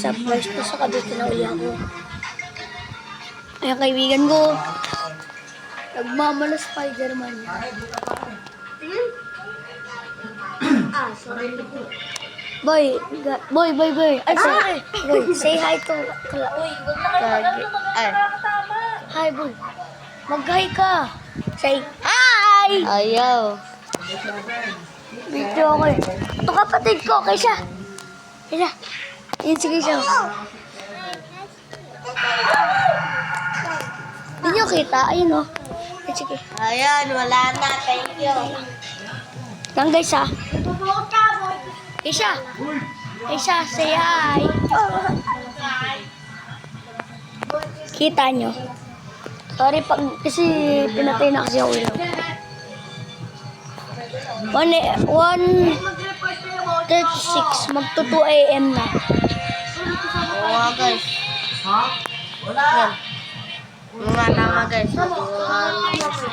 what's up guys? Nasa Cavite na uli ako. Ayan kaibigan ko. Nagmamala Spider-Man. Sorry. Boy. Ay, sorry. Boy, say hi to Kala. Uy, huwag na kayo tama. Hi, boy. Mag-hi ka. Say hi! Ayaw. Video ako eh. Ito kapatid ko, Kaysha. Kaysha. Yan si Kaysha. Hindi nyo kita. Ayun o. Yan sige. Ayan, wala na. Thank you. Yan guys ha. Kaysha. Kaysha, say hi. Kita nyo. Sorry kasi pinatay na kasi ako ilaw. 1:36 magto 2 AM na. Oo guys. Ha? Wala. Mga tama guys.